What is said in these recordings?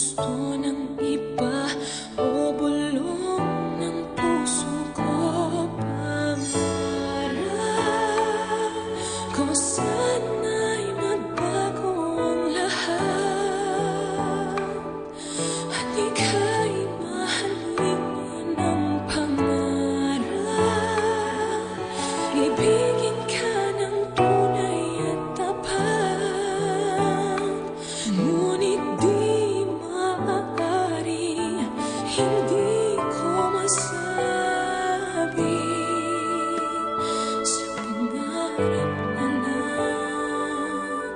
gusto ng iba o bulong ng puso ko. Pangarap ko sana'y magbago ang lahat at ika'y mahalin ng pangarap. Ibigin ka ng tunay at tapat, ngunit di maaari, hindi ko masabi sa pangarap na lang.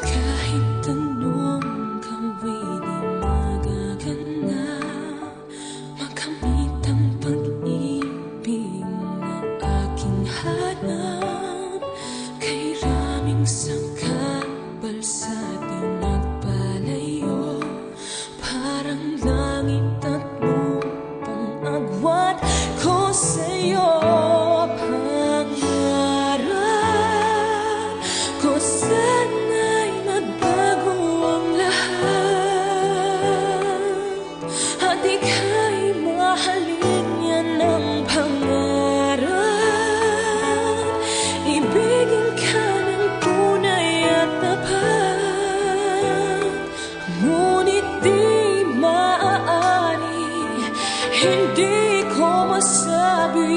Kahit anong gawin di magaganap, makamit ang pag-ibig na aking hanap. Kay raming sakabal sa pinagpalayo, parang langit at lupang agwat ko sa'yo. Pangarap ko sana'y magbago ang lahat at ika'y mahalin yan ang pangarap. Ibigin ka ng tunay at tapat, ngunit di maaari, hindi ko masabi